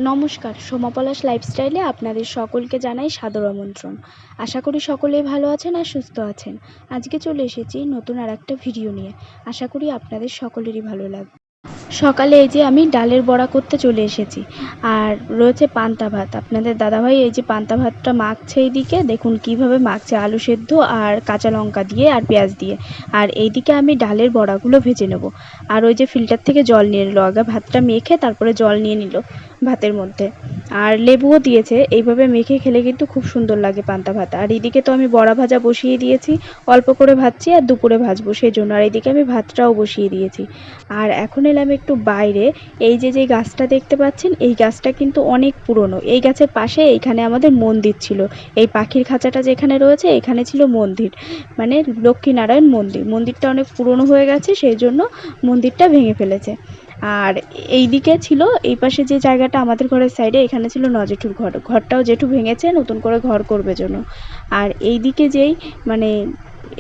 নমস্কার, সোমা পলাশ লাইফস্টাইলে আপনাদের সকলকে জানাই সাদর আমন্ত্রণ। আশা করি সকলেই ভালো আছেন আর সুস্থ আছেন। আজকে চলে এসেছি নতুন আর একটা ভিডিও নিয়ে। আশা করি আপনাদের সকলেরই ভালো লাগবে। সকালে এই যে আমি ডালের বড়া করতে চলে এসেছি, আর রয়েছে পান্তা ভাত। আপনাদের দাদাভাই এই যে পান্তা ভাতটা মাখছে, এইদিকে দেখুন কিভাবে মাখছে, আলু সেদ্ধ আর কাঁচা লঙ্কা দিয়ে আর পেঁয়াজ দিয়ে। আর এইদিকে আমি ডালের বড়াগুলো ভেজে নেব। আর ওই যে ফিল্টার থেকে জল নিয়ে নিল, আগে ভাতটা মেখে তারপরে জল নিয়ে নিল ভাতের মধ্যে, আর লেবুও দিয়েছে। এইভাবে মেখে খেলে কিন্তু খুব সুন্দর লাগে পান্তা ভাত। আর এইদিকে তো আমি বড়া ভাজা বসিয়ে দিয়েছি, অল্প করে ভাজছি আর দুপুরে ভাজবো সেই জন্য। আর এইদিকে আমি ভাতটাও বসিয়ে দিয়েছি। আর এখন এলাম একটু বাইরে। এই যে যে গাছটা দেখতে পাচ্ছেন, এই গাছটা কিন্তু অনেক পুরনো। এই গাছের পাশে এইখানে আমাদের মন্দির ছিল। এই পাখির খাঁচাটা যেখানে রয়েছে এখানে ছিল মন্দির, মানে লক্ষ্মীনারায়ণ মন্দির। মন্দিরটা অনেক পুরনো হয়ে গেছে, সেই জন্য মন্দিরটা ভেঙে ফেলেছে। আর এই দিকে ছিল, এই পাশে যে জায়গাটা আমাদের ঘরের সাইডে, এখানে ছিল নজেঠুর ঘর। ঘরটাও জেঠু ভেঙেছে নতুন করে ঘর করবে জন্য। আর এই দিকে যেই মানে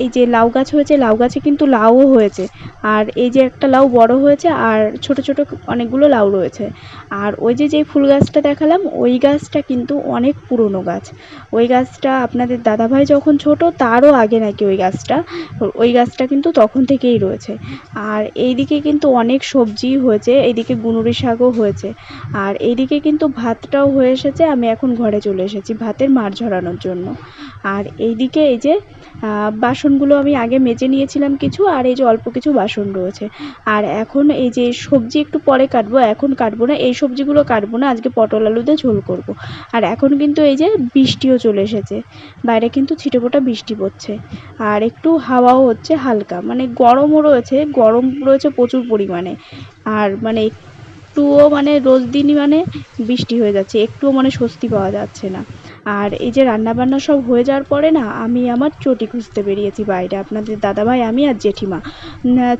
এই যে লাউ গাছ হয়েছে, লাউ গাছে কিন্তু লাউও হয়েছে। আর এই যে একটা লাউ বড় হয়েছে, আর ছোট ছোট অনেকগুলো লাউ রয়েছে। আর ওই যে যেই ফুল গাছটা দেখালাম, ওই গাছটা কিন্তু অনেক পুরনো গাছ। ওই গাছটা আপনাদের দাদাভাই যখন ছোট, তারও আগে নাকি ওই গাছটা কিন্তু তখন থেকেই রয়েছে। আর এইদিকে কিন্তু অনেক সবজি হয়েছে, এইদিকে গুনুরি শাকও হয়েছে। আর এইদিকে কিন্তু ভাতটাও হয়ে এসেছে। আমি এখন ঘরে চলে এসেছি ভাতের মাড় ঝরানোর জন্য। আর এইদিকে এই যে বাসনগুলো আমি আগে মেজে নিয়েছিলাম কিছু, আর এই যে অল্প কিছু বাসন রয়েছে। আর এখন এই যে সবজি একটু পরে কাটবো, এখন কাটবো না, এই সবজিগুলো কাটবো না, আজকে পটল আলু দিয়ে ঝোল করব। আর এখন কিন্তু এই যে বৃষ্টিও চলে এসেছে, বাইরে কিন্তু ছিটেফোঁটা বৃষ্টি পড়ছে। আর একটু হাওয়াও হচ্ছে হালকা, মানে গরমও রয়েছে, গরম রয়েছে প্রচুর পরিমাণে। আর মানে একটুও মানে রোজ দিনই মানে বৃষ্টি হয়ে যাচ্ছে, একটুও মানে স্বস্তি পাওয়া যাচ্ছে না। আর এই যে রান্নাবান্না সব হয়ে যাওয়ার পরে না, আমি আমার চটি খুঁজতে বেরিয়েছি বাইরে। আপনাদের দাদাভাই, আমি আর জেঠিমা।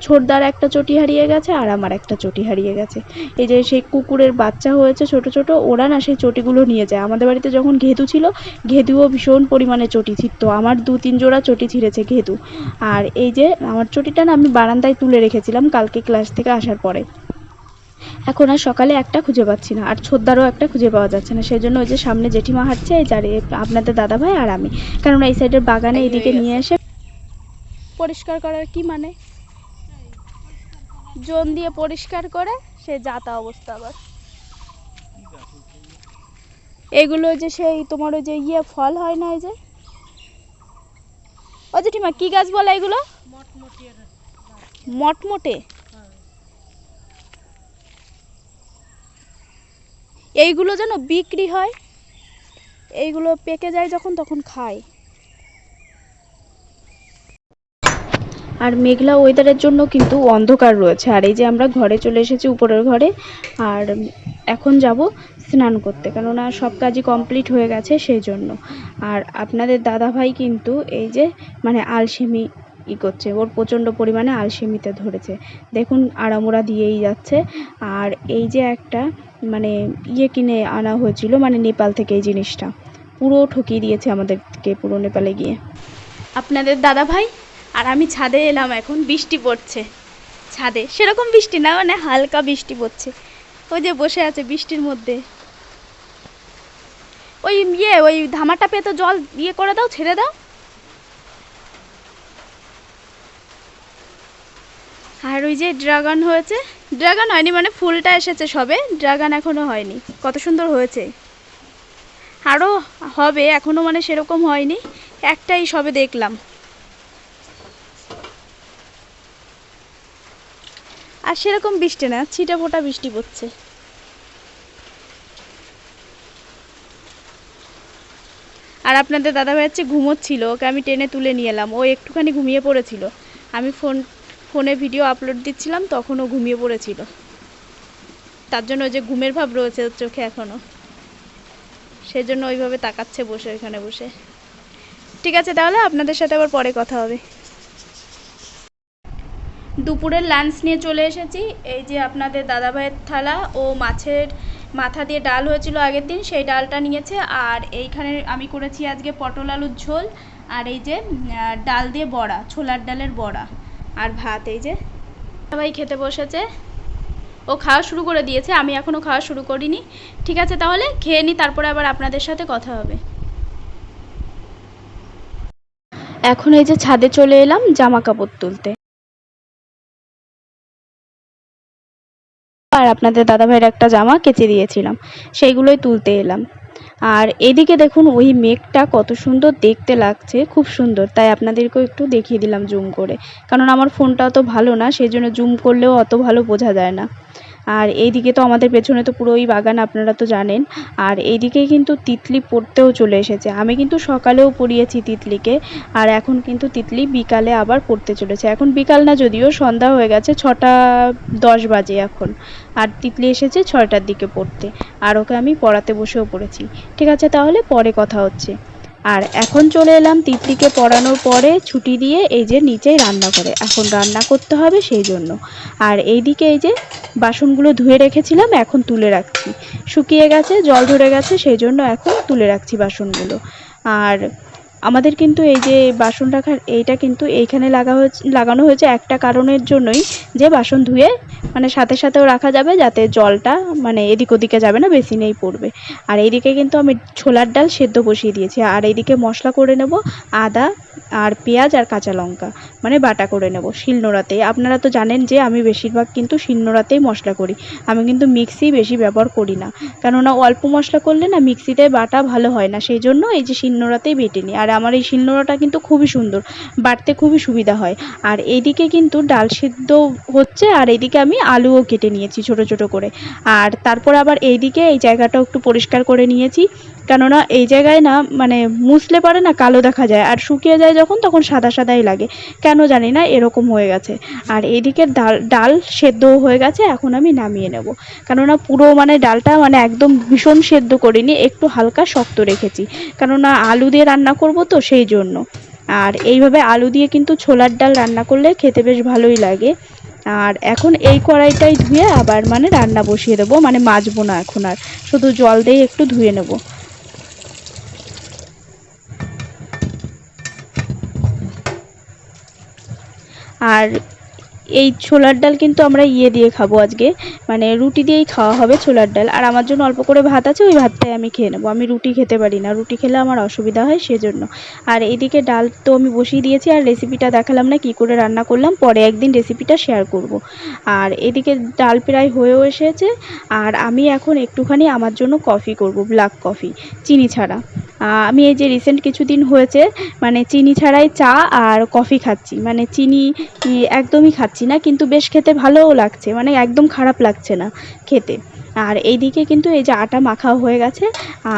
ছোটদার একটা চটি হারিয়ে গেছে আর আমার একটা চটি হারিয়ে গেছে। এই যে সেই কুকুরের বাচ্চা হয়েছে ছোট ছোট, ওরা না সেই চটিগুলো নিয়ে যায়। আমাদের বাড়িতে যখন ঘেদু ছিল, ঘেদুও ভীষণ পরিমাণে চটি ছিঁড়ত। আমার 2-3 জোড়া চটি ছিঁড়েছে ঘেদু। আর এই যে আমার চটিটা না আমি বারান্দায় তুলে রেখেছিলাম কালকে ক্লাস থেকে আসার পরে। এখন আর সকালে একটা খুঁজে পাচ্ছি না, আর ছোটদারও একটা খুঁজে পাওয়া যাচ্ছে না। সেই জন্য ওই যে সামনে জেঠিমা হাঁটছে, এই যারে আপনাদের দাদাভাই আর আমি। কারণ এই সাইডের বাগানে এইদিকে নিয়ে এসে পরিষ্কার করার কি মানে, জোন দিয়ে পরিষ্কার করে সে যাতা অবস্থা। আবার এগুলো যে সেই তোমার ওই যে ফল হয় না, এই যে ও জেঠিমা কি গাছ বলে এগুলো? মটমটে। এইগুলো যেন বিক্রি হয়, এইগুলো পেকে যায় যখন, তখন খায়। আর মেঘলা ওয়েদারের জন্য কিন্তু অন্ধকার রয়েছে। আর এই যে আমরা ঘরে চলে এসেছি, উপরের ঘরে। আর এখন যাব স্নান করতে, কেননা সব কাজই কমপ্লিট হয়ে গেছে সেই জন্য। আর আপনাদের দাদাভাই কিন্তু এই যে মানে আলসেমি করছে, ওর প্রচণ্ড পরিমাণে আলসেমিতে ধরেছে। দেখুন আড়ামোড়া দিয়েই যাচ্ছে। আর এই যে একটা মানে কিনে আনা হয়েছিল, মানে নেপাল থেকে, এই জিনিসটা পুরো ঠকিয়ে দিয়েছে আমাদেরকে, পুরো নেপালে গিয়ে। আপনাদের দাদাভাই আর আমি ছাদে এলাম, এখন বৃষ্টি পড়ছে ছাদে। সেরকম বৃষ্টি না, মানে হালকা বৃষ্টি পড়ছে। ওই যে বসে আছে বৃষ্টির মধ্যে, ওই ধামাটা পেয়ে তো জল করে দাও, ছেড়ে দাও। আর ওই যে ড্রাগন হয়েছে, ড্রাগন হয়নি, মানে ফুলটা এসেছে সবে, ড্রাগন এখনো হয়নি। কত সুন্দর হয়েছে, আরও হবে এখনো, মানে সেরকম হয়নি, একটাই সবে দেখলাম। আর সেরকম বৃষ্টি না, ছিটেফোঁটা বৃষ্টি পড়ছে। আর আপনাদের দাদাভাই হচ্ছে ঘুমোচ্ছিল, ওকে আমি টেনে তুলে নিয়ে এলাম। ও একটুখানি ঘুমিয়ে পড়েছিল, আমি ফোনে ভিডিও আপলোড দিচ্ছিলাম তখন ও ঘুমিয়ে পড়েছিল। তার জন্য ওই যে ঘুমের ভাব রয়েছে ওর চোখে এখনও, সেই জন্য ওইভাবে তাকাচ্ছে বসে, ওইখানে বসে। ঠিক আছে, তাহলে আপনাদের সাথে আবার পরে কথা হবে। দুপুরের লাঞ্চ নিয়ে চলে এসেছি। এই যে আপনাদের দাদাভাইয়ের থালা, ও মাছের মাথা দিয়ে ডাল হয়েছিল আগের দিন, সেই ডালটা নিয়েছে। আর এইখানে আমি করেছি আজকে পটল আলুর ঝোল, আর এই যে ডাল দিয়ে বড়া, ছোলার ডালের বড়া, আর ভাত। এই যে সবাই খেতে বসেছে, ও খাওয়া শুরু করে দিয়েছে, আমি এখনও খাওয়া শুরু করিনি। ঠিক আছে, তাহলে খেয়ে নিই, তারপরে আবার আপনাদের সাথে কথা হবে। এখন এই যে ছাদে চলে এলাম জামা কাপড় তুলতে, আর আপনাদের দাদাভাইয়ের একটা জামা কেচে দিয়েছিলাম, সেইগুলোই তুলতে এলাম। আর এদিকে দেখুন ওই মেঘটা কত সুন্দর দেখতে লাগছে, খুব সুন্দর, তাই আপনাদেরকেও একটু দেখিয়ে দিলাম জুম করে, কারণ আমার ফোনটা অত ভালো না, সেই জন্য জুম করলেও অত ভালো বোঝা যায় না। আর এইদিকে তো আমাদের পেছনে তো পুরোই বাগান, আপনারা তো জানেন। আর এইদিকে কিন্তু তিতলি পড়তেও চলে এসেছে, আমি কিন্তু সকালেও পড়িয়েছি তিতলিকে, আর এখন কিন্তু তিতলি বিকালে আবার পড়তে চলেছে। এখন বিকাল না, যদিও সন্ধ্যা হয়ে গেছে, 6টা 10 বাজে এখন। আর তিতলি এসেছে 6টার দিকে পড়তে, আর ওকে আমি পড়াতে বসেও পড়েছি। ঠিক আছে, তাহলে পরে কথা হচ্ছে। আর এখন চলে এলাম তিতলিকে পড়ানোর পরে ছুটি দিয়ে এই যে নিচেই রান্না করে, এখন রান্না করতে হবে সেই জন্য। আর এইদিকে এই যে বাসনগুলো ধুয়ে রেখেছিলাম, এখন তুলে রাখছি, শুকিয়ে গেছে, জল ধরে গেছে, সেই জন্য এখন তুলে রাখছি বাসনগুলো। আর আমাদের কিন্তু এই যে বাসন রাখার এইটা কিন্তু এইখানে লাগানো হয়েছে একটা কারণের জন্যই, যে বাসন ধুয়ে মানে সাথে সাথেও রাখা যাবে, যাতে জলটা মানে এদিক ওদিকে যাবে না, বেসিনেই পড়বে। আর এইদিকে কিন্তু আমি ছোলার ডাল সেদ্ধ বসিয়ে দিয়েছি, আর এইদিকে মশলা করে নেব, আদা আর পেঁয়াজ আর কাঁচা লঙ্কা মানে বাটা করে নেব শিলনোড়াতেই। আপনারা তো জানেন যে আমি বেশিরভাগ কিন্তু শিলনোড়াতেই মশলা করি, আমি কিন্তু মিক্সি বেশি ব্যবহার করি না, কেননা অল্প মশলা করলে না মিক্সিতে বাটা ভালো হয় না, সেই জন্য এই যে শিলনোড়াতেই বেটে নিই। আর আমার এই শিলনোড়াটা কিন্তু খুবই সুন্দর, বাটতে খুবই সুবিধা হয়। আর এইদিকে কিন্তু ডাল সিদ্ধ হচ্ছে, আর এইদিকে আমি আলুও কেটে নিয়েছি ছোট ছোট করে। আর তারপর আবার এইদিকে এই জায়গাটাও একটু পরিষ্কার করে নিয়েছি, কেননা এই জায়গায় না মানে মুছলে পারে না কালো দেখা যায়, আর শুকিয়ে যায় যখন তখন সাদা সাদাই লাগে, কেন জানি না এরকম হয়ে গেছে। আর এইদিকে ডাল সেদ্ধও হয়ে গেছে, এখন আমি নামিয়ে নেব, কেননা পুরো মানে ডালটা মানে একদম ভীষণ সেদ্ধ করিনি, একটু হালকা শক্ত রেখেছি, কেননা আলু দিয়ে রান্না করব তো সেই জন্য। আর এইভাবে আলু দিয়ে কিন্তু ছোলার ডাল রান্না করলে খেতে বেশ ভালোই লাগে। আর এখন এই কড়াইটাই ধুয়ে আবার মানে রান্না বসিয়ে দেবো, মানে মাজবো না এখন, আর শুধু জল দিয়ে একটু ধুয়ে নেব। আর এই ছোলার ডাল কিন্তু আমরা দিয়ে খাবো আজকে, মানে রুটি দিয়েই খাওয়া হবে ছোলার ডাল। আর আমার জন্য অল্প করে ভাত আছে, ওই ভাতটাই আমি খেয়ে নেবো, আমি রুটি খেতে পারি না, রুটি খেলে আমার অসুবিধা হয় সেজন্য। আর এদিকে ডাল তো আমি বসিয়ে দিয়েছি, আর রেসিপিটা দেখালাম না কি করে রান্না করলাম, পরে একদিন রেসিপিটা শেয়ার করব। আর এদিকে ডাল প্রায় হয়েও এসেছে, আর আমি এখন একটুখানি আমার জন্য কফি করব, ব্ল্যাক কফি, চিনি ছাড়া। আমি এই যে রিসেন্ট কিছুদিন হয়েছে মানে চিনি ছাড়াই চা আর কফি খাচ্ছি, মানে চিনি একদমই খাচ্ছি না, কিন্তু বেশ খেতে ভালোও লাগছে, মানে একদম খারাপ লাগছে না খেতে। আর এইদিকে কিন্তু এই যে আটা মাখা হয়ে গেছে,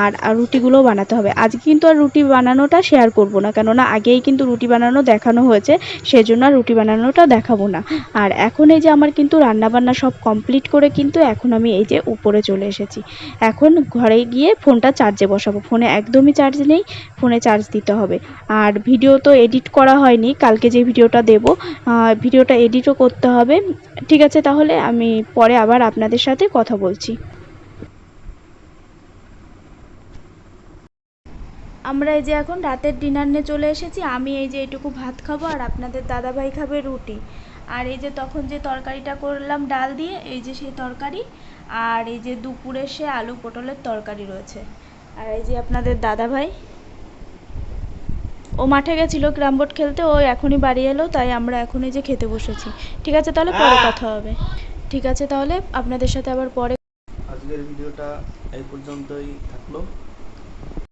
আর রুটিগুলোও বানাতে হবে। আজকে কিন্তু আর রুটি বানানোটা শেয়ার করব না, কেননা আগেই কিন্তু রুটি বানানো দেখানো হয়েছে, সেজন্য আর রুটি বানানোটা দেখাবো না। আর এখন এই যে আমার কিন্তু রান্নাবান্না সব কমপ্লিট করে কিন্তু এখন আমি এই যে উপরে চলে এসেছি, এখন ঘরে গিয়ে ফোনটা চার্জে বসাবো, ফোনে একদমই চার্জ নেই, ফোনে চার্জ দিতে হবে। আর ভিডিও তো এডিট করা হয়নি, কালকে যে ভিডিওটা দেব ভিডিওটা এডিটও করতে হবে। ঠিক আছে, তাহলে আমি পরে আবার আপনাদের সাথে কথা বলছি। আমরা এই যে এখন রাতের ডিনার নিয়ে চলে এসেছি, আমি এই যে এইটুকু ভাত খাবো, আর আপনাদের দাদাভাই খাবে রুটি। আর এই যে তখন যে তরকারিটা করলাম ডাল দিয়ে, এই যে সেই তরকারি, আর এই যে দুপুরে সে আলু পটলের তরকারি রয়েছে। আর এই যে আপনাদের দাদাভাই, ও মাঠে গেছিলো ক্যারাম বোর্ড খেলতে, ও এখনই বাড়ি এলো, তাই আমরা এখন এই যে খেতে বসেছি। ঠিক আছে, তাহলে পরে কথা হবে। ঠিক আছে, তাহলে আপনাদের সাথে আবার পরে। আজকের ভিডিওটা এই পর্যন্তই থাকলো।